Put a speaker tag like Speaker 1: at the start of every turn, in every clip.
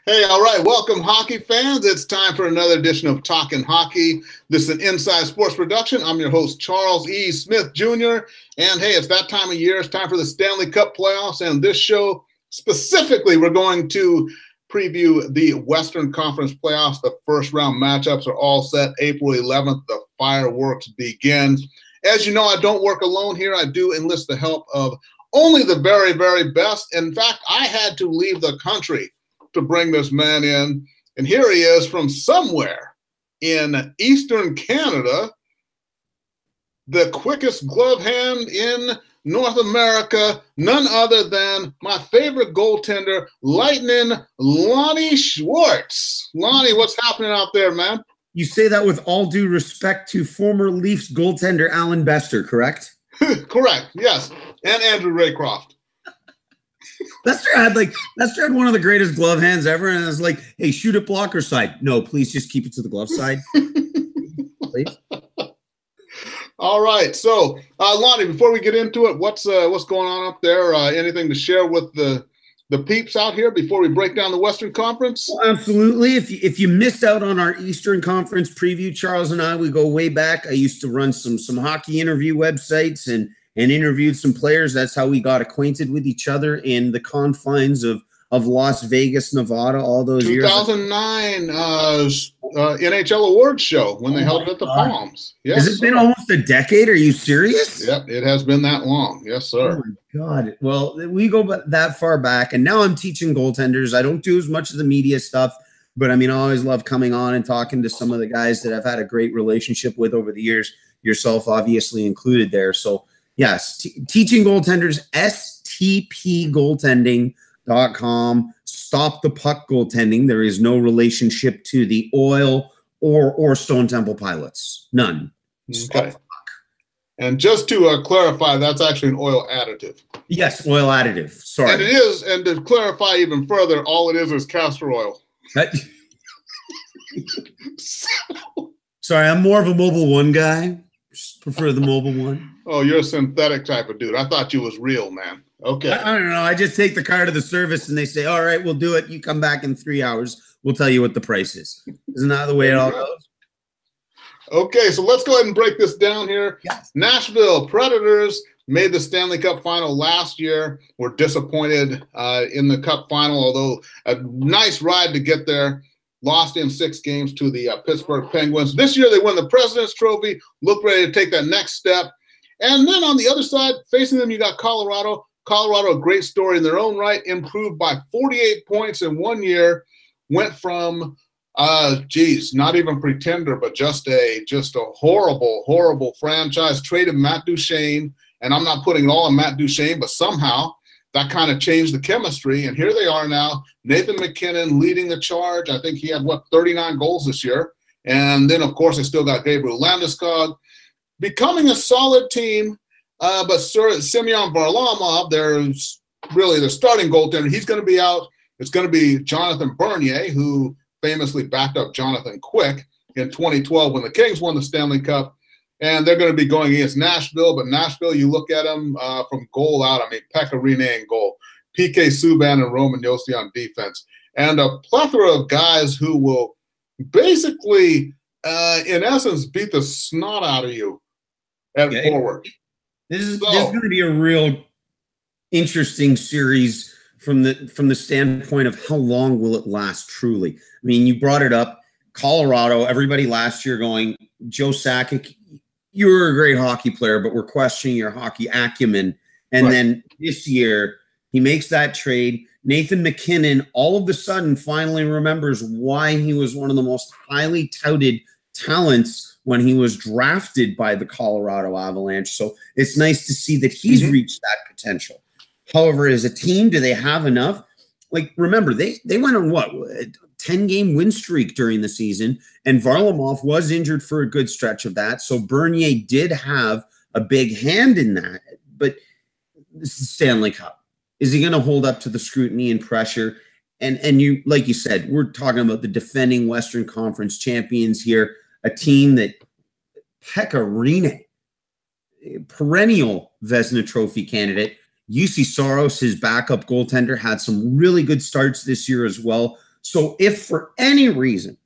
Speaker 1: Hey, all right. Welcome, hockey fans. It's time for another edition of Talkin' Hockey. This is an Inside Sports production. I'm your host, Charles E. Smith Jr. And hey, it's that time of year. It's time for the Stanley Cup playoffs. And this show, specifically, we're going to preview the Western Conference playoffs. The first round matchups are all set. April 11th, the fireworks begin. As you know, I don't work alone here. I do enlist the help of only the very, very best. In fact, I had to leave the country to bring this man in. And here he is from somewhere in Eastern Canada, the quickest glove hand in North America, none other than my favorite goaltender, Lightning Lonnie Schwartz. Lonnie, what's happening out there, man?
Speaker 2: You say that with all due respect to former Leafs goaltender Alan Bester, correct?
Speaker 1: Correct, yes. And Andrew Raycroft.
Speaker 2: Bester had one of the greatest glove hands ever, and I was like, hey, shoot it blocker side. No, please just keep it to the glove side. Please.
Speaker 1: All right. So, Lonnie, before we get into it, what's going on up there? Anything to share with the peeps out here before we break down the Western Conference?
Speaker 2: Well, absolutely. If you missed out on our Eastern Conference preview, Charles and I, we go way back. I used to run some hockey interview websites and interviewed some players. That's how we got acquainted with each other in the confines of Las Vegas, Nevada, all those
Speaker 1: 2009 NHL Awards show when they held it at the Palms.
Speaker 2: Yes, has it been almost a decade? Are you serious?
Speaker 1: Yep, it has been that long. Yes, sir.
Speaker 2: Oh, my God. Well, we go that far back, and now I'm teaching goaltenders. I don't do as much of the media stuff, but, I mean, I always love coming on and talking to some of the guys that I've had a great relationship with over the years, yourself obviously included there. So, yes, teaching goaltenders, stpgoaltending.com. Stop the puck goaltending. There is no relationship to the Oil or Stone Temple Pilots. None. Stop the puck.
Speaker 1: And just to clarify, that's actually an oil additive.
Speaker 2: Yes, oil additive. Sorry.
Speaker 1: And it is, and to clarify even further, all it is castor oil.
Speaker 2: Sorry, I'm more of a Mobile One guy. Just prefer the Mobile One.
Speaker 1: Oh, you're a synthetic type of dude. I thought you was real, man. Okay.
Speaker 2: I don't know. I just take the car to the service and they say, all right, we'll do it. You come back in 3 hours. We'll tell you what the price is. Isn't that the way it all goes?
Speaker 1: Okay, so let's go ahead and break this down here.
Speaker 2: Yes.
Speaker 1: Nashville Predators made the Stanley Cup final last year. Were disappointed in the Cup final, although a nice ride to get there. Lost in 6 games to the Pittsburgh Penguins. This year they won the President's Trophy, look ready to take that next step. And then on the other side, facing them, you got Colorado. Colorado, a great story in their own right, improved by 48 points in 1 year, went from, not even pretender, but just a horrible, horrible franchise, traded Matt Duchene, and I'm not putting it all on Matt Duchene, but somehow that kind of changed the chemistry, and here they are now, Nathan MacKinnon leading the charge. I think he had, 39 goals this year, and then, of course, they still got Gabriel Landeskog, becoming a solid team. But Semyon Varlamov, there's really the starting goaltender. He's going to be out. It's going to be Jonathan Bernier, who famously backed up Jonathan Quick in 2012 when the Kings won the Stanley Cup. And they're going to be going against Nashville. But Nashville, you look at them from goal out. I mean, Pekka Rinne in goal, PK Subban and Roman Josi on defense. And a plethora of guys who will basically, in essence, beat the snot out of you at forward.
Speaker 2: This is going to be a real interesting series from the standpoint of how long will it last truly. I mean, you brought it up, Colorado, everybody last year going, Joe Sakic, you were a great hockey player, but we're questioning your hockey acumen. And then this year, he makes that trade. Nathan MacKinnon all of a sudden finally remembers why he was one of the most highly touted talents when he was drafted by the Colorado Avalanche. So it's nice to see that he's reached that potential. However, as a team, do they have enough? Like, remember, they went on a 10-game win streak during the season, and Varlamov was injured for a good stretch of that. So Bernier did have a big hand in that. But this is Stanley Cup. Is he going to hold up to the scrutiny and pressure? And you, like you said, we're talking about the defending Western Conference champions here, a team that Pekka Rinne, perennial Vezina Trophy candidate. Juuse Saros, his backup goaltender, had some really good starts this year as well. So if for any reason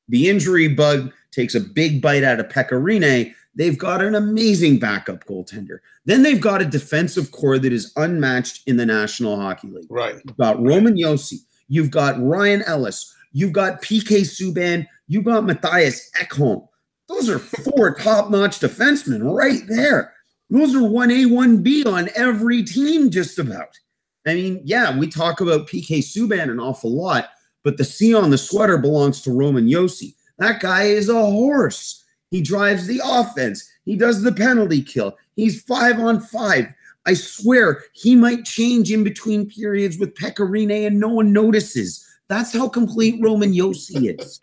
Speaker 2: the injury bug takes a big bite out of Pekka Rinne, they've got an amazing backup goaltender. Then they've got a defensive core that is unmatched in the National Hockey League.
Speaker 1: Right.
Speaker 2: You've got Roman Josi. You've got Ryan Ellis. You've got PK Subban. You've got Matthias Ekholm. Those are 4 top-notch defensemen right there. Those are 1A, 1B on every team just about. I mean, yeah, we talk about PK Subban an awful lot, but the C on the sweater belongs to Roman Josi. That guy is a horse. He drives the offense. He does the penalty kill. He's 5-on-5. I swear he might change in between periods with Pekka Rinne and no one notices. That's how complete Roman Josi is.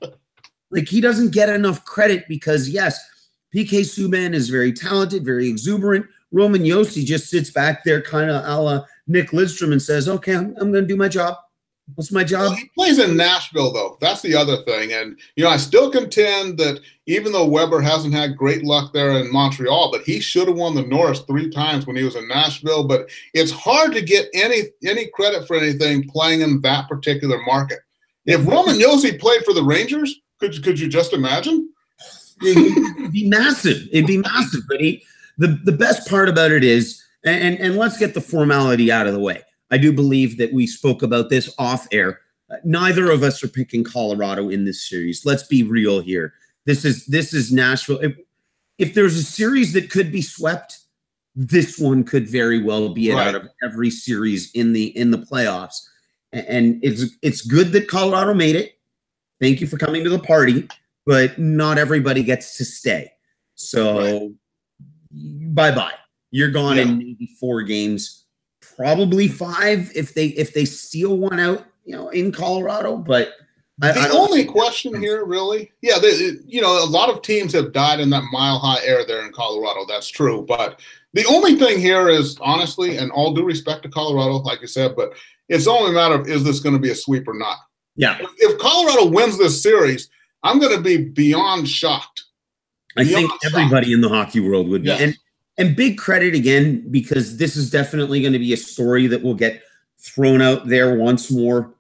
Speaker 2: Like, he doesn't get enough credit because, yes, PK Subban is very talented, very exuberant. Roman Josi just sits back there kind of a la Nick Lidstrom and says, okay, I'm going to do my job. What's my job?
Speaker 1: Well, he plays in Nashville, though. That's the other thing. And, I still contend that even though Weber hasn't had great luck there in Montreal, but he should have won the Norris 3 times when he was in Nashville. But it's hard to get any credit for anything playing in that particular market. If Roman Josi played for the Rangers, could you just imagine?
Speaker 2: It'd be massive. It'd be massive. But the best part about it is, and let's get the formality out of the way. I do believe that we spoke about this off air. Neither of us are picking Colorado in this series. Let's be real here. This is Nashville. If there's a series that could be swept, this one could very well be it out of every series in the playoffs. And it's good that Colorado made it. Thank you for coming to the party, but not everybody gets to stay. So bye-bye. You're gone in maybe 4 games. Probably 5 if they steal one out, in Colorado. But
Speaker 1: the only question here, really, a lot of teams have died in that mile-high air there in Colorado. That's true. But the only thing here is, honestly, and all due respect to Colorado, like you said, but it's only a matter of, is this going to be a sweep or not?
Speaker 2: Yeah.
Speaker 1: If Colorado wins this series, I'm going to be beyond shocked.
Speaker 2: I think everybody in the hockey world would be.
Speaker 1: Yes.
Speaker 2: And big credit again, because this is definitely going to be a story that will get thrown out there once more.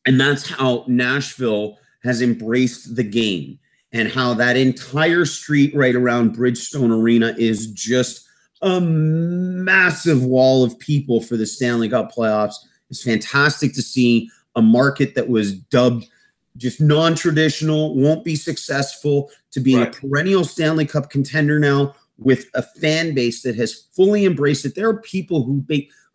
Speaker 2: And that's how Nashville has embraced the game and how that entire street right around Bridgestone Arena is just a massive wall of people for the Stanley Cup playoffs. It's fantastic to see a market that was dubbed just non-traditional, won't be successful, to being a perennial Stanley Cup contender now, with a fan base that has fully embraced it. There are people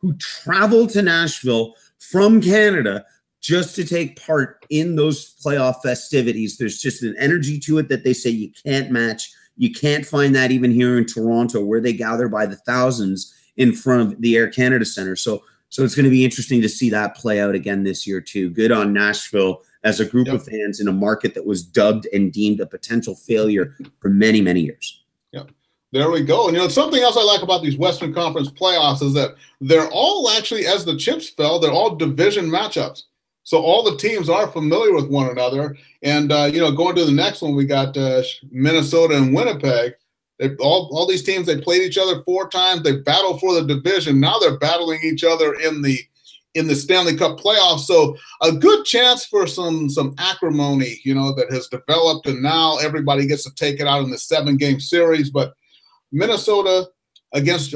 Speaker 2: who travel to Nashville from Canada just to take part in those playoff festivities. There's just an energy to it that they say you can't match. You can't find that even here in Toronto, where they gather by the thousands in front of the Air Canada Center. So it's going to be interesting to see that play out again this year too. Good on Nashville as a group of fans in a market that was dubbed and deemed a potential failure for many, many years.
Speaker 1: Yeah. There we go. And something else I like about these Western Conference playoffs is that they're all actually, as the chips fell, they're all division matchups. So all the teams are familiar with one another. And, going to the next one, we got Minnesota and Winnipeg. All these teams, they played each other 4 times. They battled for the division. Now they're battling each other in the Stanley Cup playoffs. So a good chance for some acrimony, that has developed. And now everybody gets to take it out in the 7-game series. But Minnesota against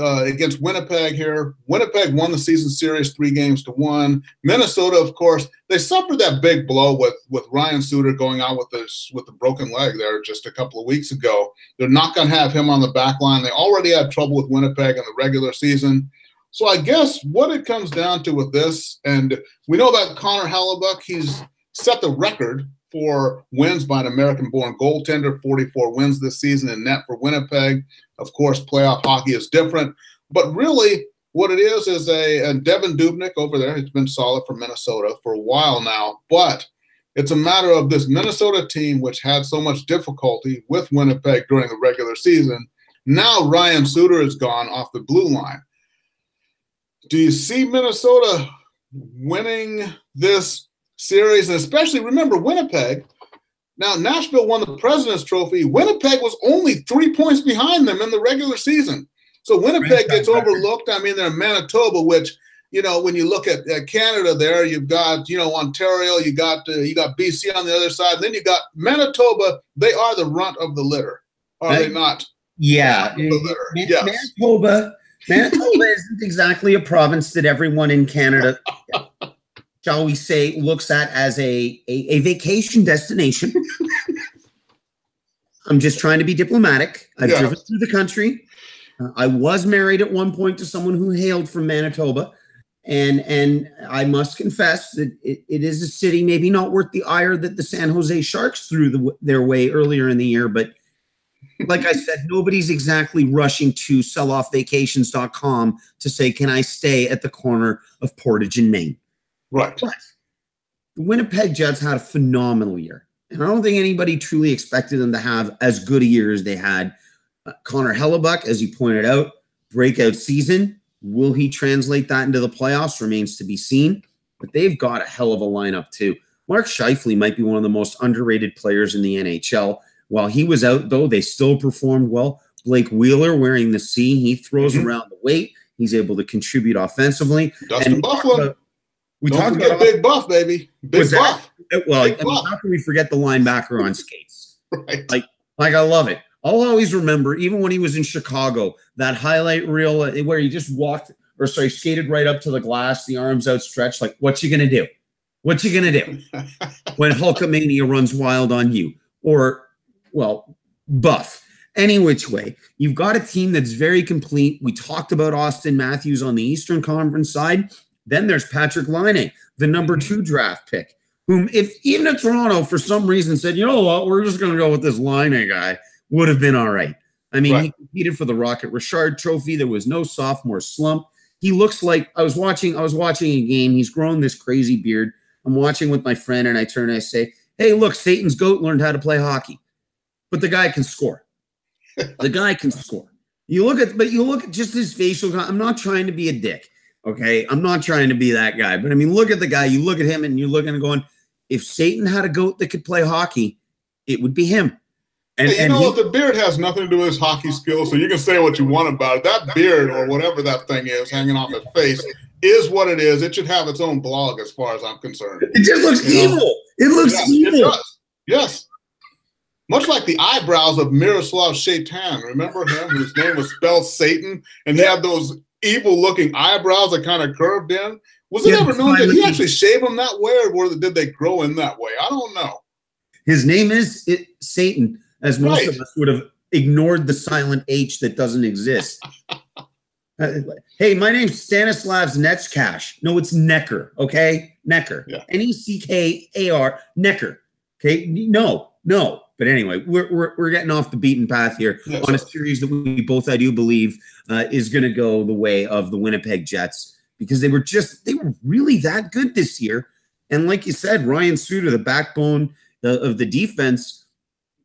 Speaker 1: Winnipeg here. Winnipeg won the season series 3-1. Minnesota, of course, they suffered that big blow with Ryan Suter going out with the broken leg there just a couple of weeks ago. They're not going to have him on the back line. They already had trouble with Winnipeg in the regular season. So I guess what it comes down to with this, and we know that Connor Hellebuyck, he's set the record for wins by an American-born goaltender, 44 wins this season in net for Winnipeg. Of course, playoff hockey is different. But really, what it is a Devin Dubnyk over there. He's been solid for Minnesota for a while now. But it's a matter of this Minnesota team, which had so much difficulty with Winnipeg during the regular season. Now Ryan Suter is gone off the blue line. Do you see Minnesota winning this series? And especially, remember, Winnipeg. Now, Nashville won the President's Trophy. Winnipeg was only 3 points behind them in the regular season. So Winnipeg gets overlooked. I mean, they're in Manitoba, which you know, when you look at Canada there, you've got, you know, Ontario, you got BC on the other side. And then you got Manitoba. They are the runt of the litter. Are they not?
Speaker 2: Yeah.
Speaker 1: Yes.
Speaker 2: Manitoba isn't exactly a province that everyone in Canada, shall we say, looks at as a vacation destination. I'm just trying to be diplomatic. I've driven through the country. I was married at one point to someone who hailed from Manitoba. And I must confess that it is a city maybe not worth the ire that the San Jose Sharks threw their way earlier in the year. But like I said, nobody's exactly rushing to selloffvacations.com to say, can I stay at the corner of Portage and Maine?
Speaker 1: Right.
Speaker 2: But the Winnipeg Jets had a phenomenal year. And I don't think anybody truly expected them to have as good a year as they had. Connor Hellebuck, as you pointed out, breakout season. Will he translate that into the playoffs? Remains to be seen. But they've got a hell of a lineup too. Mark Scheifele might be one of the most underrated players in the NHL. While he was out, though, they still performed well. Blake Wheeler wearing the C. He throws around the weight. He's able to contribute offensively.
Speaker 1: Dustin Byfuglien. Don't forget Big Buff, baby. Big Buff.
Speaker 2: Well, I mean, how can we forget the linebacker on skates?
Speaker 1: Right.
Speaker 2: Like I love it. I'll always remember, even when he was in Chicago, that highlight reel where he just skated right up to the glass, the arms outstretched. Like, what's you gonna do? What you gonna do when Hulkamania runs wild on you? Or, well, Buff. Any which way, you've got a team that's very complete. We talked about Austin Matthews on the Eastern Conference side. Then there's Patrick Laine, the number 2 draft pick, whom even if Toronto for some reason said, you know what, we're just going to go with this Laine guy, would have been all right. I mean, He competed for the Rocket Richard Trophy. There was no sophomore slump. He looks like I was watching a game. He's grown this crazy beard. I'm watching with my friend, and I turn and I say, hey, look, Satan's goat learned how to play hockey. But the guy can score. The guy can score. You look at just his facial. I'm not trying to be a dick. Okay, I'm not trying to be that guy, but I mean, look at the guy. You look at him and you're looking and going, if Satan had a goat that could play hockey, it would be him. And
Speaker 1: hey, what? The beard has nothing to do with his hockey skills, so you can say what you want about it. That beard or whatever that thing is hanging off his face is what it is. It should have its own blog as far as I'm concerned.
Speaker 2: It just looks evil. It looks evil.
Speaker 1: It does. Yes. Much like the eyebrows of Miroslav Shaitan. Remember him, whose name was spelled Satan, and he had those evil-looking eyebrows that kind of curved in. Was it ever known that he actually shaved them that way, or did they grow in that way? I don't know. His
Speaker 2: name is Satan, as most of us would have ignored the silent H that doesn't exist. Hey, my name's Stanislavs Netskash. No, it's Necker, okay? Necker. Yeah. Neckar. Necker. Okay? No. But anyway, we're getting off the beaten path here on a series that we both, I do believe, is going to go the way of the Winnipeg Jets, because they were really that good this year. And like you said, Ryan Suter, the backbone of the defense,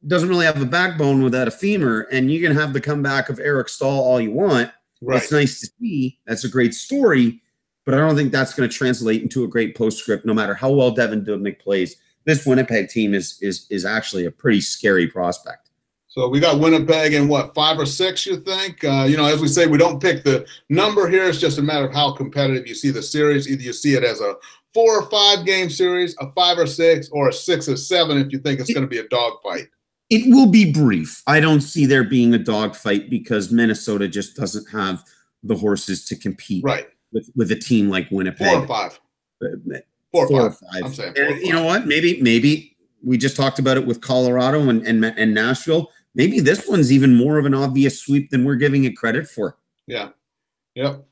Speaker 2: doesn't really have a backbone without a femur. And you can have the comeback of Eric Stahl all you want. Right. It's nice to see. That's a great story. But I don't think that's going to translate into a great postscript, no matter how well Devin Dubnyk plays. This Winnipeg team is actually a pretty scary prospect.
Speaker 1: So we got Winnipeg in what, 5 or 6, you think? As we say, we don't pick the number here. It's just a matter of how competitive you see the series. Either you see it as a 4 or 5 game series, a 5 or 6, or a 6 or 7 if you think it's going to be a dogfight.
Speaker 2: It will be brief. I don't see there being a dogfight because Minnesota just doesn't have the horses to compete with a team like Winnipeg.
Speaker 1: 4 or 5. 4 or 5. I'm saying 4 or 5.
Speaker 2: You know what? Maybe we just talked about it with Colorado and Nashville. Maybe this one's even more of an obvious sweep than we're giving it credit for.
Speaker 1: Yeah. Yep.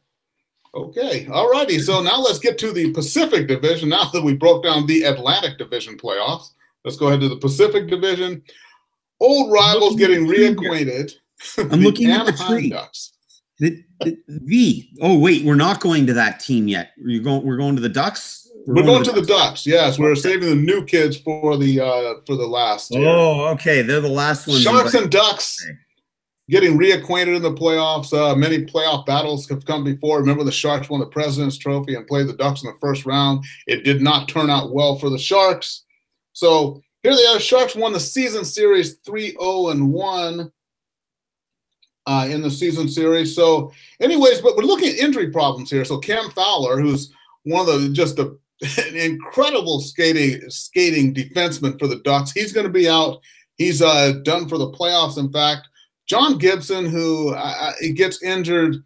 Speaker 1: Okay. All righty. So now let's get to the Pacific Division. Now that we broke down the Atlantic Division playoffs, let's go ahead to the Pacific Division. Old rivals getting reacquainted.
Speaker 2: I'm looking at the tree.
Speaker 1: Ducks.
Speaker 2: Oh wait, we're not going to that team yet. We're going to the Ducks.
Speaker 1: We're going to the Ducks. Yes, we're saving the new kids for the last year.
Speaker 2: Oh, okay. They're the last ones.
Speaker 1: Sharks and Ducks getting reacquainted in the playoffs. Many playoff battles have come before. Remember, the Sharks won the President's Trophy and played the Ducks in the first round. It did not turn out well for the Sharks. So here they are. Sharks won the season series 3-0-1. in the season series. So, anyways, but we're looking at injury problems here. So Cam Fowler, who's one of an incredible skating defenseman for the Ducks, he's going to be out. He's done for the playoffs. In fact, John Gibson, who he gets injured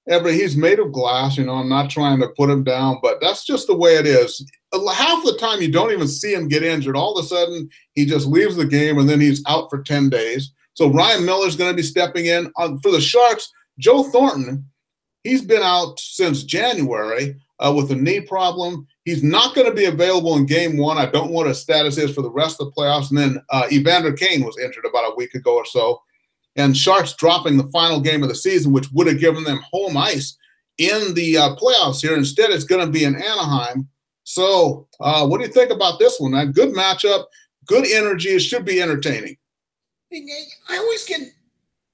Speaker 1: he's made of glass. I'm not trying to put him down, but that's just the way it is. Half the time you don't even see him get injured. All of a sudden he just leaves the game and then he's out for 10 days. So Ryan Miller's going to be stepping in. For the Sharks, Joe Thornton, he's been out since January with a knee problem. He's not going to be available in game 1. I don't know what his status is for the rest of the playoffs. And then Evander Kane was injured about a week ago or so. And Sharks dropping the final game of the season, which would have given them home ice in the playoffs here. Instead, it's going to be in Anaheim. So what do you think about this one, man? Good matchup, good energy. It should be entertaining.
Speaker 2: I always get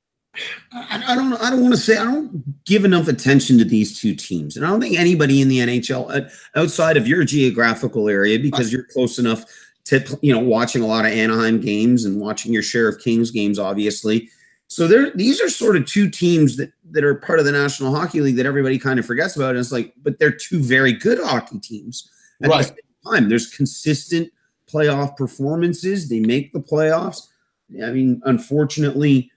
Speaker 2: – I don't want to say – I don't give enough attention to these two teams. And I don't think anybody in the NHL outside of your geographical area, because you're close enough to, watching a lot of Anaheim games and watching your share of Kings games, obviously – so these are sort of two teams that are part of the National Hockey League that everybody kind of forgets about. And it's like, but they're two very good hockey teams. At the same time, there's consistent playoff performances. They make the playoffs. I mean, unfortunately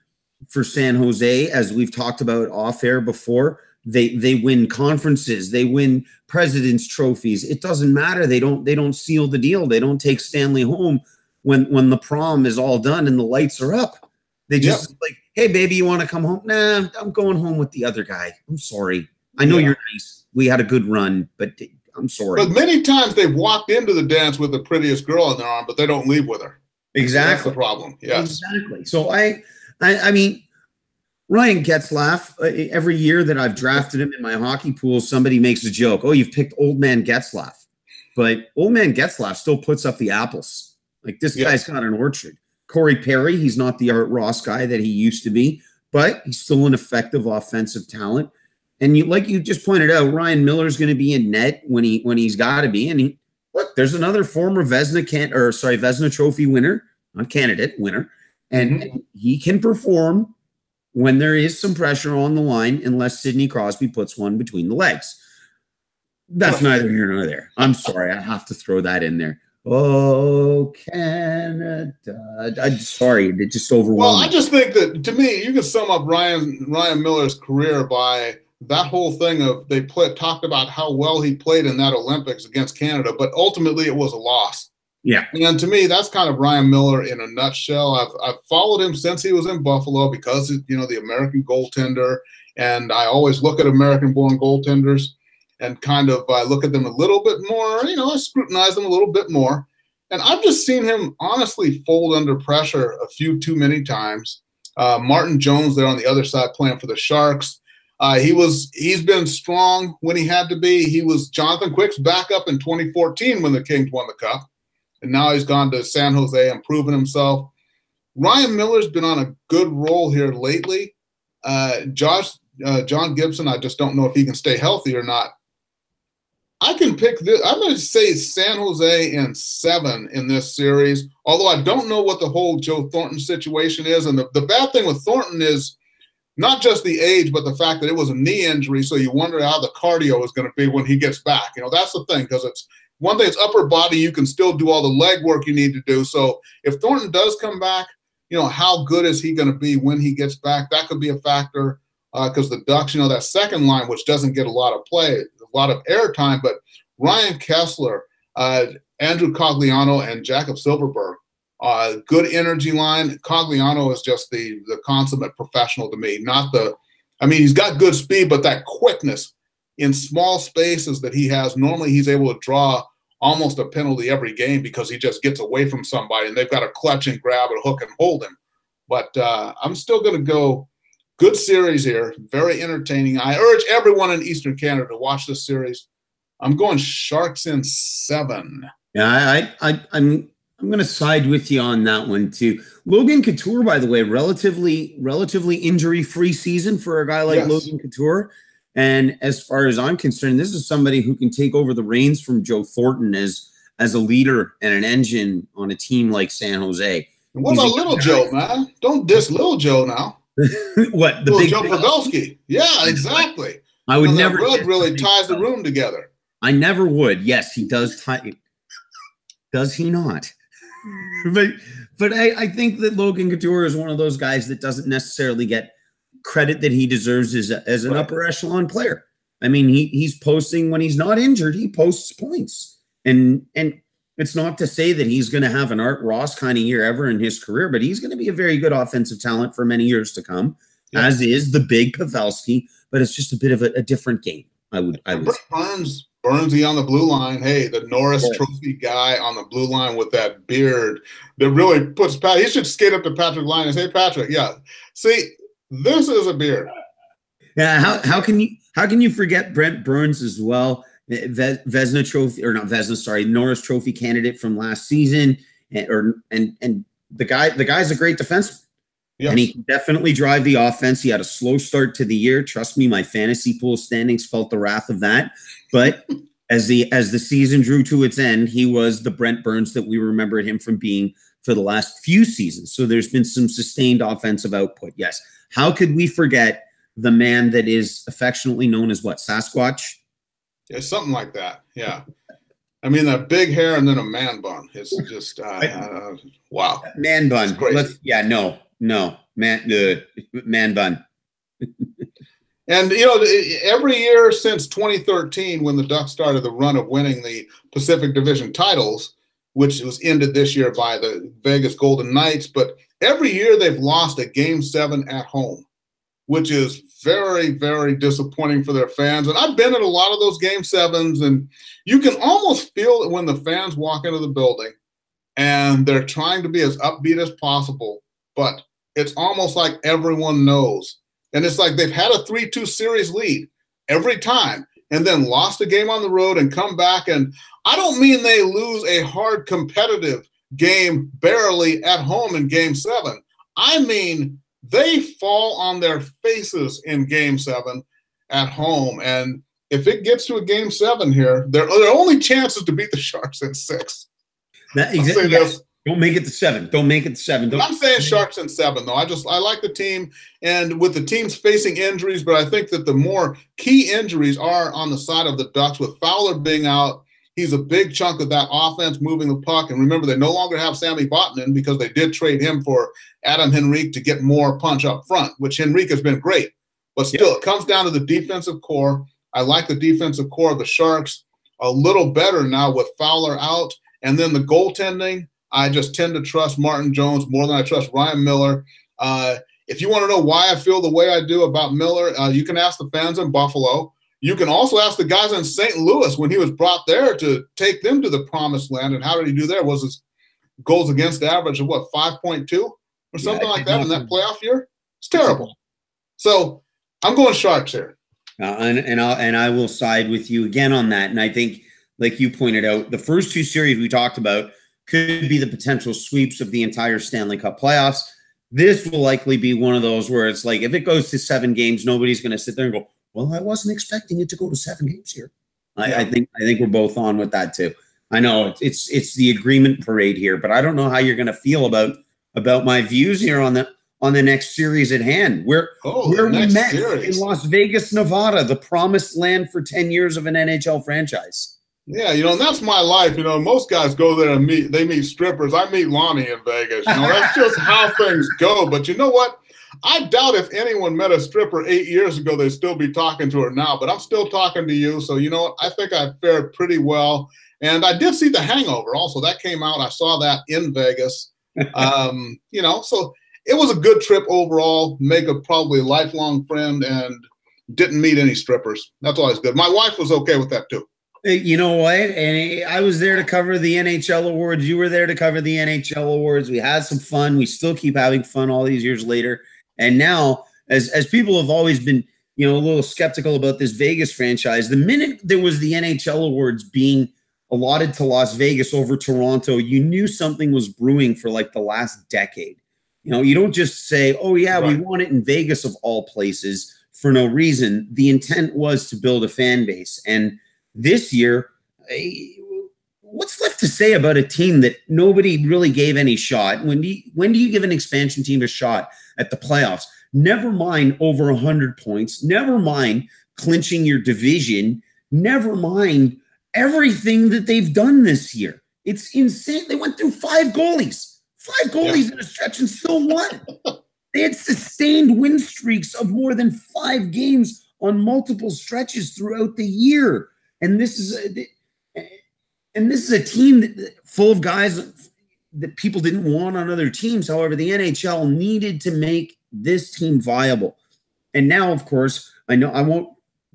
Speaker 2: for San Jose, as we've talked about off air before, they win conferences, they win President's trophies. It doesn't matter. They don't seal the deal. They don't take Stanley home when the prom is all done and the lights are up. They just like, hey, baby, you want to come home? Nah, I'm going home with the other guy. I'm sorry. I know you're nice. We had a good run, but I'm sorry.
Speaker 1: But many times they've walked into the dance with the prettiest girl in their arm, but they don't leave with her.
Speaker 2: Exactly.
Speaker 1: That's the problem. Yes.
Speaker 2: Exactly. So I mean, Ryan Getzlaf, every year that I've drafted him in my hockey pool, somebody makes a joke. Oh, you've picked old man Getzlaf. But old man Getzlaf still puts up the apples. Like, this guy's got an orchard. Corey Perry, he's not the Art Ross guy that he used to be, but he's still an effective offensive talent. And like you just pointed out, Ryan Miller's going to be in net when he's got to be. And look, there's another former Vezina Trophy winner, not candidate, winner, and he can perform when there is some pressure on the line, unless Sidney Crosby puts one between the legs. That's neither here nor there. I'm sorry, I have to throw that in there. Oh, Canada. I'm sorry, it just overwhelmed
Speaker 1: me. Well, I just think that, to me, you can sum up Ryan Miller's career by that whole thing of talked about how well he played in that Olympics against Canada, but ultimately it was a loss.
Speaker 2: Yeah.
Speaker 1: And to me, that's kind of Ryan Miller in a nutshell. I've followed him since he was in Buffalo because, the American goaltender, and I always look at American-born goaltenders and kind of look at them a little bit more, I scrutinize them a little bit more. And I've just seen him honestly fold under pressure a few too many times. Martin Jones there on the other side playing for the Sharks. He's been strong when he had to be. He was Jonathan Quick's backup in 2014 when the Kings won the Cup. And now he's gone to San Jose and proven himself. Ryan Miller's been on a good roll here lately. John Gibson, I just don't know if he can stay healthy or not. I can pick this. I'm going to say San Jose in 7 in this series, although I don't know what the whole Joe Thornton situation is. And the bad thing with Thornton is not just the age, but the fact that it was a knee injury, so you wonder how the cardio is going to be when he gets back. That's the thing, because it's one thing, it's upper body. You can still do all the leg work you need to do. So if Thornton does come back, how good is he going to be when he gets back? That could be a factor, because the Ducks, that second line, which doesn't get a lot of play, a lot of airtime, but Ryan Kessler, Andrew Cogliano, and Jakob Silfverberg, good energy line. Cogliano is just the consummate professional to me. He's got good speed, but that quickness in small spaces that he has, normally he's able to draw almost a penalty every game because he just gets away from somebody and they've got to clutch and grab and hook and hold him. But I'm still going to go good series here, very entertaining. I urge everyone in Eastern Canada to watch this series. I'm going Sharks in 7.
Speaker 2: Yeah, I'm going to side with you on that one too. Logan Couture, by the way, relatively injury-free season for a guy like Logan Couture. And as far as I'm concerned, this is somebody who can take over the reins from Joe Thornton as a leader and an engine on a team like San Jose.
Speaker 1: And what about Little Joe, man? Don't diss Little Joe now.
Speaker 2: What the
Speaker 1: Well,
Speaker 2: big
Speaker 1: Joe Pavelski. Yeah, exactly.
Speaker 2: I would never.
Speaker 1: Red really ties the room together.
Speaker 2: I never would. Yes, he does tie. Does he not? but I think that Logan Couture is one of those guys that doesn't necessarily get credit that he deserves as an upper echelon player. I mean, he's posting when he's not injured, he posts points. And it's not to say that he's going to have an Art Ross kind of year ever in his career, but he's going to be a very good offensive talent for many years to come, as is the big Pavelski, but it's just a bit of a different game. I would
Speaker 1: Burnsy on the blue line. Hey, the Norris Trophy guy on the blue line with that beard that really puts Pat. He should skate up to Patrick Line and say, "Patrick, yeah, see, this is a beard."
Speaker 2: Yeah, how can you forget Brent Burns as well? Vezina Trophy, or not Vezina, sorry, Norris Trophy candidate from last season, and the guy's a great defenseman. Yes. And he can definitely drive the offense. He had a slow start to the year. Trust me, my fantasy pool standings felt the wrath of that. But as the season drew to its end, he was the Brent Burns that we remember him from being for the last few seasons. So there's been some sustained offensive output. Yes. How could we forget the man that is affectionately known as what? Sasquatch?
Speaker 1: Yeah, something like that. Yeah. I mean, that big hair and then a man bun. It's just, wow.
Speaker 2: Man bun. No, man bun.
Speaker 1: And, you know, every year since 2013, when the Ducks started the run of winning the Pacific Division titles, which was ended this year by the Vegas Golden Knights, but every year they've lost a Game 7 at home, which is very, very disappointing for their fans. And I've been at a lot of those Game 7s, and you can almost feel it when the fans walk into the building and they're trying to be as upbeat as possible, but it's almost like everyone knows. And it's like they've had a 3-2 series lead every time and then lost a game on the road and come back. And I don't mean they lose a hard competitive game barely at home in Game 7. I mean they fall on their faces in Game 7 at home. And if it gets to a Game 7 here, their only chance is to beat the Sharks in 6.
Speaker 2: Don't make it to 7. Don't make it to 7.
Speaker 1: I'm saying Sharks in 7, though. I like the team, and with the teams facing injuries, but I think that the more key injuries are on the side of the Ducks, with Fowler being out. He's a big chunk of that offense moving the puck. And remember, they no longer have Sammy Vatanen because they did trade him for Adam Henrique to get more punch up front, which Henrique has been great. But still, It comes down to the defensive core. I like the defensive core of the Sharks a little better now with Fowler out. And then the goaltending, I just tend to trust Martin Jones more than I trust Ryan Miller. If you want to know why I feel the way I do about Miller, you can ask the fans in Buffalo. You can also ask the guys in St. Louis when he was brought there to take them to the promised land. And how did he do there? Was his goals against average of what, 5.2 or something like that in that playoff year? It's terrible. So I'm going Sharks here.
Speaker 2: And I will side with you again on that. And I think, like you pointed out, the first 2 series we talked about could be the potential sweeps of the entire Stanley Cup playoffs. This will likely be one of those where it's like, if it goes to 7 games, nobody's going to sit there and go, well, I wasn't expecting it to go to 7 games here. I think we're both on with that too. I know it's the agreement parade here, but I don't know how you're going to feel about my views here on the next series at hand. Where we met in Las Vegas, Nevada, the promised land for 10 years of an NHL franchise.
Speaker 1: Yeah, and that's my life. Most guys go there and meet strippers. I meet Lonnie in Vegas. That's just how things go. But you know what? I doubt if anyone met a stripper 8 years ago, they'd still be talking to her now. But I'm still talking to you. So, you know what? I think I fared pretty well. And I did see The Hangover also. That came out. I saw that in Vegas. So it was a good trip overall. Make a probably lifelong friend and didn't meet any strippers. That's always good. My wife was okay with that too.
Speaker 2: You know what? And I was there to cover the NHL awards. You were there to cover the NHL awards. We had some fun. We still keep having fun all these years later. And now, as people have always been, a little skeptical about this Vegas franchise, the minute there was the NHL awards being allotted to Las Vegas over Toronto, you knew something was brewing for like the last decade. You don't just say, oh yeah, right, we want it in Vegas of all places for no reason. The intent was to build a fan base. And this year, what's left to say about a team that nobody really gave any shot? When do you give an expansion team a shot at the playoffs? Never mind over 100 points. Never mind clinching your division. Never mind everything that they've done this year. It's insane. They went through 5 goalies. 5 goalies in a stretch and still won. They had sustained win streaks of more than 5 games on multiple stretches throughout the year. And this is a team that full of guys that people didn't want on other teams. However, the NHL needed to make this team viable. And now, of course, I know I won't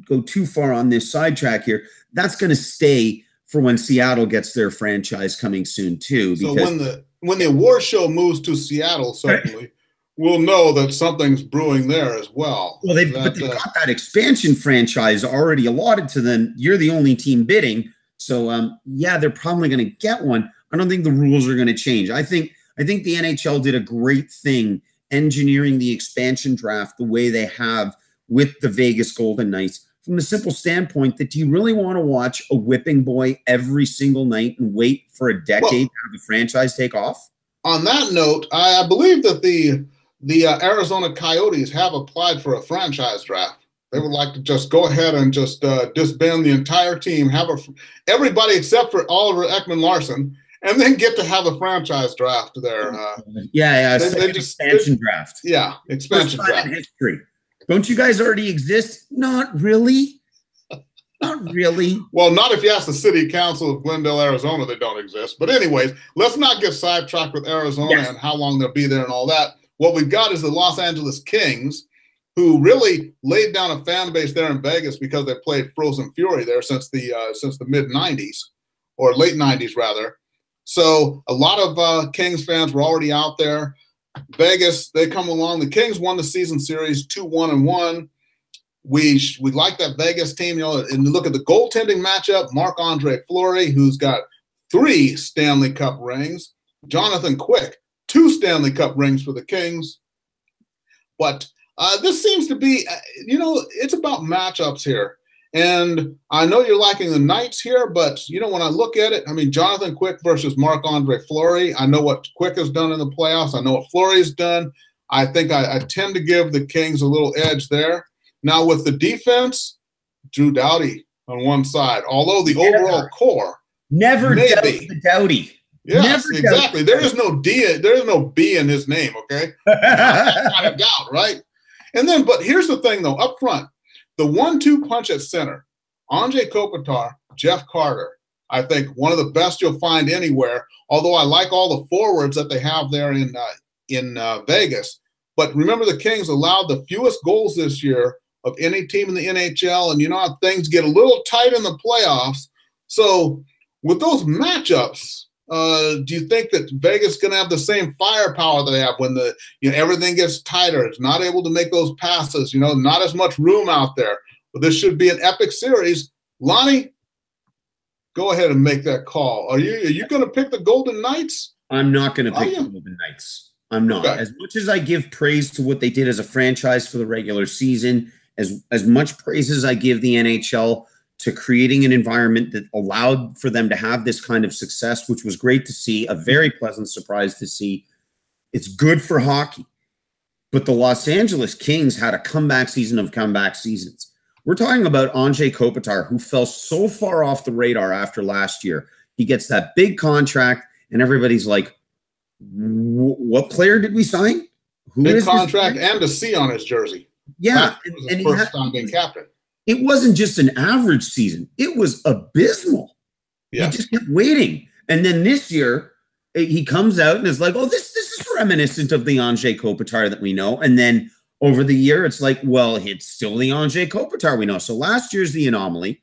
Speaker 2: go too far on this sidetrack here. That's going to stay for when Seattle gets their franchise coming soon too.
Speaker 1: So when the award show moves to Seattle, certainly we'll know that something's brewing there as well.
Speaker 2: Well, they've got that expansion franchise already allotted to them. You're the only team bidding. So, yeah, they're probably going to get one. I don't think the rules are going to change. I think the NHL did a great thing engineering the expansion draft the way they have with the Vegas Golden Knights, from the simple standpoint that do you really want to watch a whipping boy every single night and wait for a decade to have the franchise take off?
Speaker 1: On that note, I believe that the Arizona Coyotes have applied for a franchise draft. They would like to just go ahead and just disband the entire team, have everybody except for Oliver Ekman-Larsson, and then get to have a franchise draft there.
Speaker 2: Expansion draft.
Speaker 1: Yeah, expansion draft.
Speaker 2: In history. Don't you guys already exist? Not really. Not really.
Speaker 1: Well, not if you ask the city council of Glendale, Arizona, they don't exist. But anyways, let's not get sidetracked with Arizona and how long they'll be there and all that. What we've got is the Los Angeles Kings, who really laid down a fan base there in Vegas because they played Frozen Fury there since the mid-'90s, or late 90s rather. So a lot of Kings fans were already out there. Vegas, they come along. The Kings won the season series 2-1-1. We like that Vegas team, you know, and look at the goaltending matchup. Marc-Andre Fleury, who's got 3 Stanley Cup rings. Jonathan Quick, 2 Stanley Cup rings for the Kings. But this seems to be, you know, it's about matchups here. And I know you're liking the Knights here, but, you know, when I look at it, I mean, Jonathan Quick versus Marc-Andre Fleury. I know what Quick has done in the playoffs. I know what Fleury's done. I think I tend to give the Kings a little edge there. Now, with the defense, Drew Doughty on one side, although the overall core.
Speaker 2: Never doubt the Doughty.
Speaker 1: Yes, exactly. There is no D. There is no B in his name, okay? That kind of doubt, right? And then, but here's the thing, though, up front. The 1-2 punch at center, Anze Kopitar, Jeff Carter, I think one of the best you'll find anywhere, although I like all the forwards that they have there in Vegas. But remember, the Kings allowed the fewest goals this year of any team in the NHL, and you know how things get a little tight in the playoffs. So with those matchups, do you think that Vegas is going to have the same firepower that they have when everything gets tighter? It's not able to make those passes, you know, not as much room out there. But this should be an epic series. Lonnie, go ahead and make that call. Are you going to pick the Golden Knights?
Speaker 2: I'm not going to pick the Golden Knights. I'm not. Okay. As much as I give praise to what they did as a franchise for the regular season, as much praise as I give the NHL to creating an environment that allowed for them to have this kind of success, which was great to see, a very pleasant surprise to see. It's good for hockey. But the Los Angeles Kings had a comeback season of comeback seasons. We're talking about Anze Kopitar, who fell so far off the radar after last year. He gets that big contract, and everybody's like, what player did we sign?
Speaker 1: Who big contract and a C on his jersey.
Speaker 2: Yeah.
Speaker 1: And first time being captain.
Speaker 2: It wasn't just an average season. It was abysmal. Yes. He just kept waiting. And then this year, he comes out and is like, oh, this is reminiscent of the Anze Kopitar that we know. And then over the year, it's like, well, it's still the Anze Kopitar we know. So last year's the anomaly.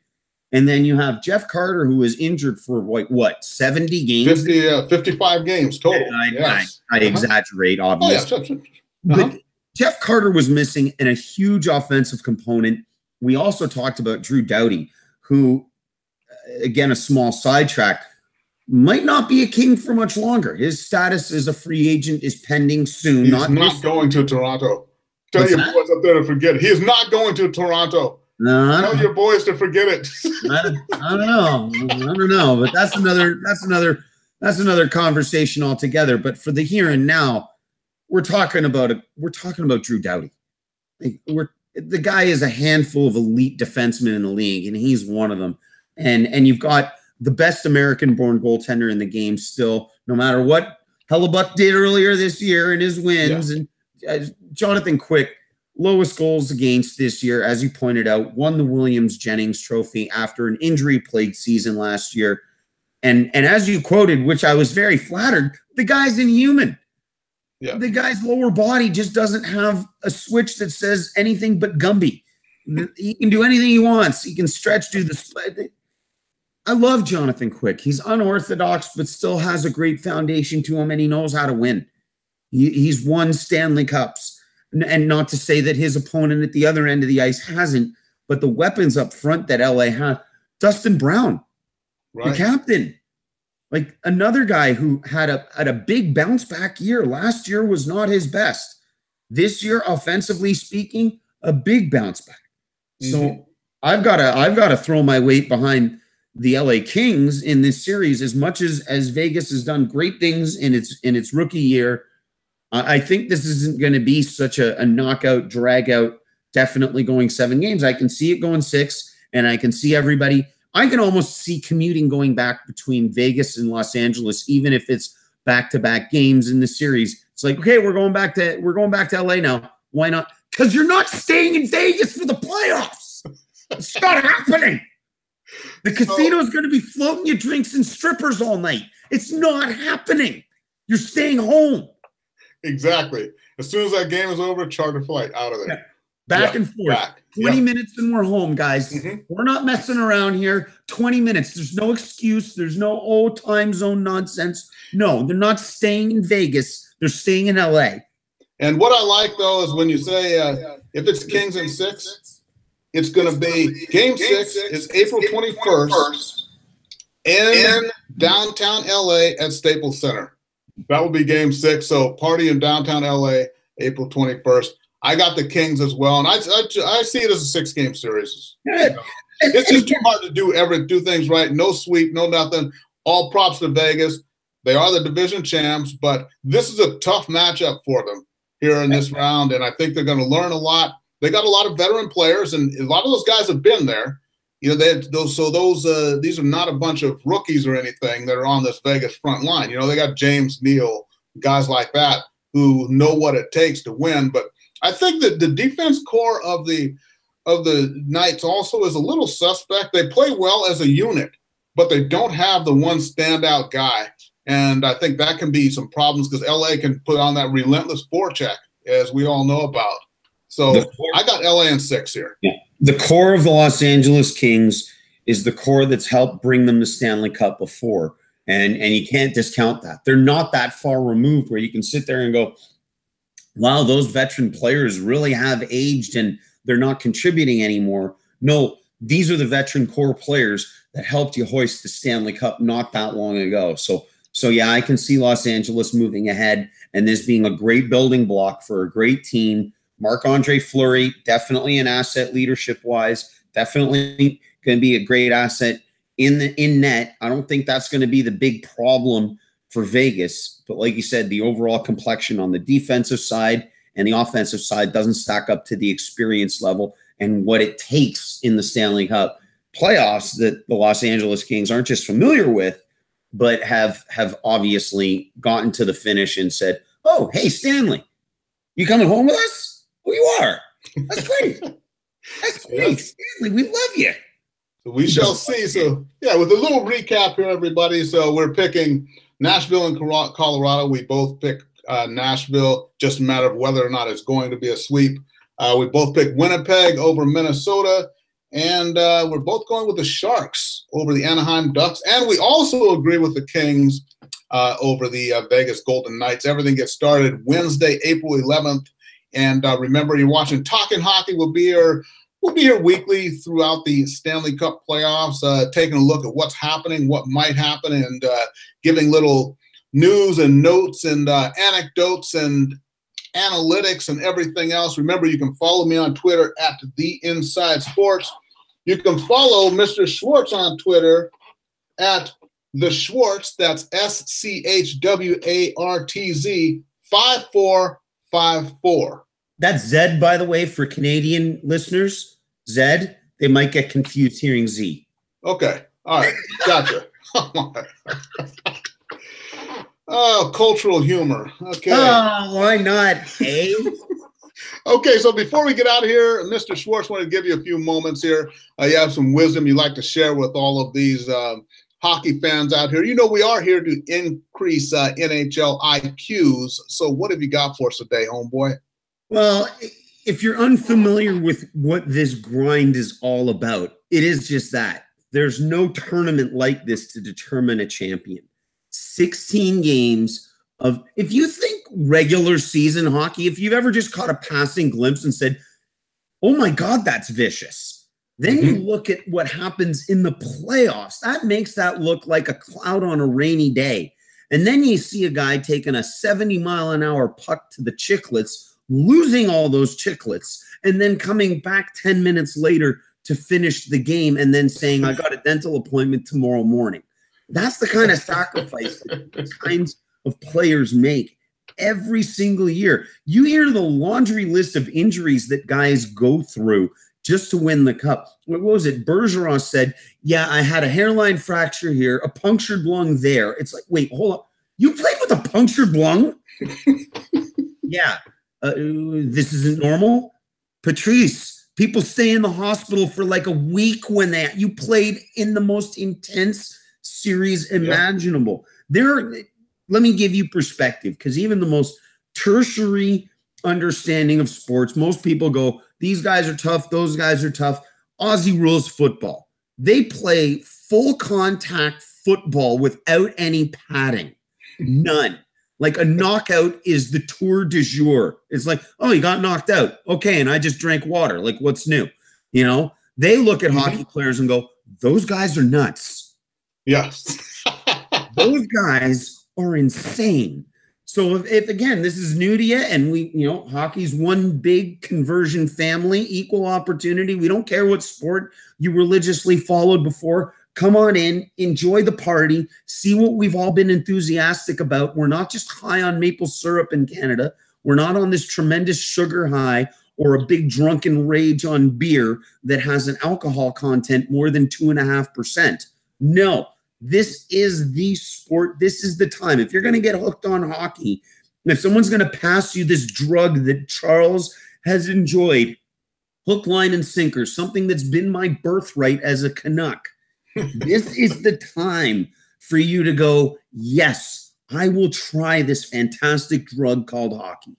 Speaker 2: And then you have Jeff Carter, who was injured for, what 70 games?
Speaker 1: 55 games total.
Speaker 2: I exaggerate, obviously. But Jeff Carter was missing and a huge offensive component. We also talked about Drew Doughty, who, again, a small sidetrack, might not be a King for much longer. His status as a free agent is pending soon.
Speaker 1: He's not going to Toronto. Tell your boys up there to forget it. He is not going to Toronto.
Speaker 2: No,
Speaker 1: tell your boys to forget it.
Speaker 2: I don't know. But that's another conversation altogether. But for the here and now, we're talking about Drew Doughty. Like, the guy is a handful of elite defensemen in the league, and he's one of them. And you've got the best American-born goaltender in the game still, no matter what Hellebuck did earlier this year in his wins. Yeah. And Jonathan Quick, lowest goals against this year, as you pointed out, won the Williams-Jennings Trophy after an injury-plagued season last year. And as you quoted, which I was very flattered, the guy's inhuman. Yeah. The guy's lower body just doesn't have a switch that says anything but Gumby. He can do anything he wants. He can stretch, do the split. I love Jonathan Quick. He's unorthodox, but still has a great foundation to him, and he knows how to win. He's won Stanley Cups. And not to say that his opponent at the other end of the ice hasn't, but the weapons up front that LA had, Dustin Brown, right, the captain. Like, another guy who had a big bounce back year. Last year was not his best. This year, offensively speaking, a big bounce back. Mm-hmm. So I've got to throw my weight behind the LA Kings in this series. As much as Vegas has done great things in its rookie year, I think this isn't going to be such a knockout, drag out, definitely going 7 games. I can see it going 6, and I can see everybody. I can almost see commuting going back between Vegas and Los Angeles, even if it's back-to-back games in the series. It's like, okay, we're going back to LA now. Why not? Because you're not staying in Vegas for the playoffs. It's not happening. The casino is going to be floating you drinks and strippers all night. It's not happening. You're staying home.
Speaker 1: Exactly. As soon as that game is over, charter flight out of there.
Speaker 2: Yeah. Back and forth. 20 minutes and we're home, guys. Mm-hmm. We're not messing around here. 20 minutes. There's no excuse. There's no time zone nonsense. No, they're not staying in Vegas. They're staying in LA.
Speaker 1: And what I like, though, is when you say if it's Kings in 6, it's going to be Game 6 is April 21st in downtown LA at Staples Center. That will be Game 6. So party in downtown LA, April 21st. I got the Kings as well, and I see it as a 6-game series. You know, it's just too hard to do things right. No sweep, no nothing. All props to Vegas. They are the division champs, but this is a tough matchup for them here in this round, and I think they're going to learn a lot. They got a lot of veteran players, and a lot of those guys have been there. You know, these are not a bunch of rookies or anything that are on this Vegas front line. You know, they got James Neal, guys like that who know what it takes to win, but I think that the defense core of the Knights also is a little suspect. They play well as a unit, but they don't have the one standout guy. And I think that can be some problems because LA can put on that relentless forecheck, as we all know about. So I got LA in 6 here.
Speaker 2: Yeah. The core of the Los Angeles Kings is the core that's helped bring them the Stanley Cup before. And you can't discount that. They're not that far removed where you can sit there and go, wow, those veteran players really have aged and they're not contributing anymore. No, these are the veteran core players that helped you hoist the Stanley Cup not that long ago. So yeah, I can see Los Angeles moving ahead and this being a great building block for a great team. Marc-Andre Fleury, definitely an asset leadership-wise, definitely going to be a great asset in net. I don't think that's going to be the big problem for Vegas, but like you said, the overall complexion on the defensive side and the offensive side doesn't stack up to the experience level and what it takes in the Stanley Cup playoffs that the Los Angeles Kings aren't just familiar with, but have obviously gotten to the finish and said, oh, hey, Stanley, you coming home with us? Oh, you are. That's great. That's great. Yeah. Stanley, we love you.
Speaker 1: So we shall see. So, yeah, with a little recap here, everybody. So we're picking Nashville and Colorado. We both pick Nashville, just a matter of whether or not it's going to be a sweep. We both picked Winnipeg over Minnesota, and we're both going with the Sharks over the Anaheim Ducks. And we also agree with the Kings over the Vegas Golden Knights. Everything gets started Wednesday, April 11th. And remember, you're watching Talking Hockey. We'll be here weekly throughout the Stanley Cup playoffs, taking a look at what's happening, what might happen, and giving little news and notes and anecdotes and analytics and everything else. Remember, you can follow me on Twitter at The Inside Sports. You can follow Mr. Schwartz on Twitter at The Schwartz. That's SCHWARTZ 5454.
Speaker 2: That's Zed, by the way, for Canadian listeners. Zed, they might get confused hearing Z.
Speaker 1: Okay. All right. Gotcha. Oh, cultural humor. Okay.
Speaker 2: Oh, why not? Hey.
Speaker 1: Okay, so before we get out of here, Mr. Schwartz wanted to give you a few moments here. You have some wisdom you'd like to share with all of these hockey fans out here. You know, we are here to increase NHL IQs. So what have you got for us today, homeboy?
Speaker 2: Well, if you're unfamiliar with what this grind is all about, it is just that. There's no tournament like this to determine a champion. 16 games of, if you think regular season hockey, if you've ever just caught a passing glimpse and said, oh my God, that's vicious. Then you look at what happens in the playoffs. That makes that look like a cloud on a rainy day. And then you see a guy taking a 70-mile-an-hour puck to the chicklets, losing all those chicklets, and then coming back 10 minutes later to finish the game and then saying, I got a dental appointment tomorrow morning. That's the kind of sacrifice that these kinds of players make every single year. You hear the laundry list of injuries that guys go through just to win the cup. What was it? Bergeron said, yeah, I had a hairline fracture here, a punctured lung there. It's like, wait, hold on. You played with a punctured lung? Yeah. This isn't normal. Patrice, people stay in the hospital for like a week when you played in the most intense series imaginable. Let me give you perspective, because even the most tertiary understanding of sports, most people go, these guys are tough, those guys are tough. Aussie rules football. They play full contact football without any padding. None. Like a knockout is the tour du jour. It's like, oh, you got knocked out. Okay, and I just drank water. Like, what's new? You know, they look at hockey players and go, those guys are nuts.
Speaker 1: Yes.
Speaker 2: Those guys are insane. So if again, this is new to you, and hockey's one big conversion family, equal opportunity. We don't care what sport you religiously followed before. Come on in, enjoy the party, see what we've all been enthusiastic about. We're not just high on maple syrup in Canada. We're not on this tremendous sugar high or a big drunken rage on beer that has an alcohol content more than 2.5%. No, this is the sport. This is the time. If you're going to get hooked on hockey, if someone's going to pass you this drug that Charles has enjoyed, hook, line, and sinker, something that's been my birthright as a Canuck, this is the time for you to go, yes, I will try this fantastic drug called hockey.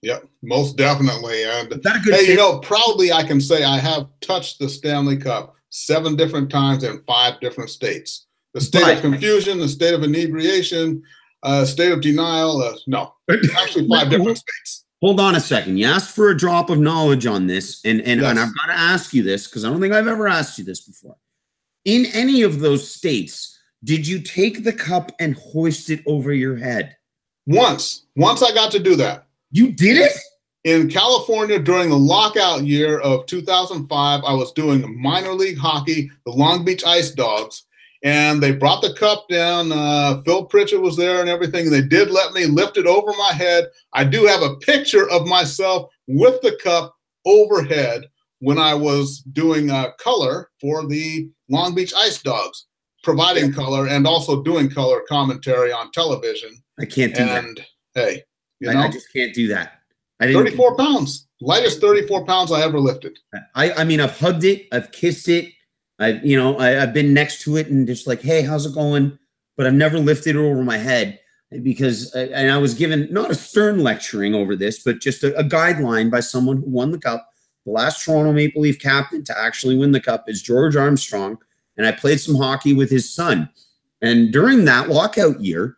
Speaker 1: Yep, most definitely. And hey, proudly I can say I have touched the Stanley Cup 7 different times in 5 different states. The state of confusion, the state of inebriation, state of denial. No, actually 5 different states.
Speaker 2: Hold on a second. You asked for a drop of knowledge on this, and I've got to ask you this because I don't think I've ever asked you this before. In any of those states, did you take the cup and hoist it over your head?
Speaker 1: Once I got to do that.
Speaker 2: You did it?
Speaker 1: In California during the lockout year of 2005, I was doing minor league hockey, the Long Beach Ice Dogs, and they brought the cup down. Phil Pritchett was there and everything. They did let me lift it over my head. I do have a picture of myself with the cup overhead when I was doing color for the Long Beach Ice Dogs, providing color and also doing color commentary on television.
Speaker 2: I can't do that.
Speaker 1: And hey,
Speaker 2: I just can't do that.
Speaker 1: 34 pounds, lightest 34 pounds I ever lifted.
Speaker 2: I mean, I've hugged it, I've kissed it, I've been next to it and just like, hey, how's it going? But I've never lifted it over my head because, and I was given not a stern lecturing over this, but just a guideline by someone who won the cup. The last Toronto Maple Leaf captain to actually win the cup is George Armstrong, and I played some hockey with his son. And during that lockout year,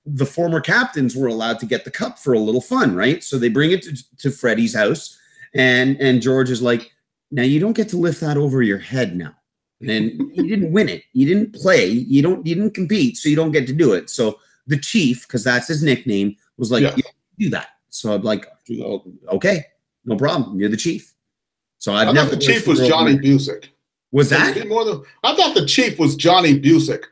Speaker 2: the former captains were allowed to get the cup for a little fun, right? So they bring it to Freddie's house, and George is like, now you don't get to lift that over your head now. And you didn't win it. You didn't play. You didn't compete, so you don't get to do it. So the chief, because that's his nickname, was like, you do that. So I'm like, okay, no problem. You're the chief. So I thought
Speaker 1: the chief was Johnny Busick.
Speaker 2: Was that?
Speaker 1: I thought the chief was Johnny Busick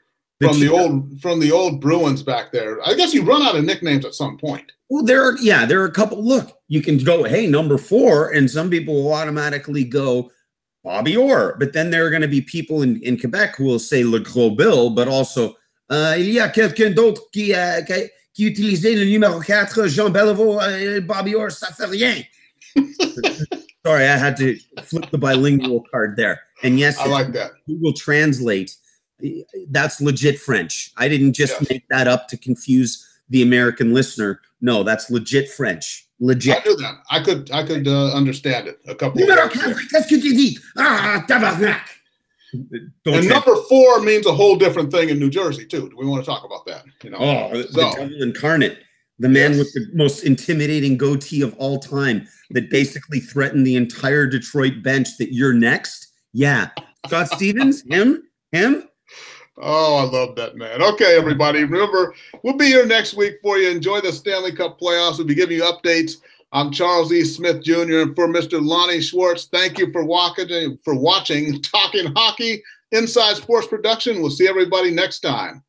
Speaker 1: from the old Bruins back there. I guess you run out of nicknames at some point.
Speaker 2: Well, there are a couple. Look, you can go, hey, number 4, and some people will automatically go Bobby Orr. But then there are going to be people in Quebec who will say Le Gros Bill, but also il y a quelqu'un d'autre qui utilisait le numéro 4, Jean Beliveau, Bobby Orr, ça fait rien. Sorry, I had to flip the bilingual card there. And yes,
Speaker 1: I like that.
Speaker 2: Google Translate, that's legit French. I didn't just make that up to confuse the American listener. No, that's legit French. Legit.
Speaker 1: I knew that. I could understand it. A couple of
Speaker 2: Qu'est-ce que tu dis? Ah, tabarnak.
Speaker 1: And number 4 means a whole different thing in New Jersey too. Do we want to talk about that? You know,
Speaker 2: the devil incarnate, the man with the most intimidating goatee of all time, that basically threatened the entire Detroit bench. That you're next. Yeah, Scott Stevens, him.
Speaker 1: Oh, I love that, man. Okay, everybody. Remember, we'll be here next week for you. Enjoy the Stanley Cup playoffs. We'll be giving you updates. I'm Charles E. Smith, Jr., and for Mr. Lonnie Schwartz, thank you for watching Talking Hockey Inside Sports Production. We'll see everybody next time.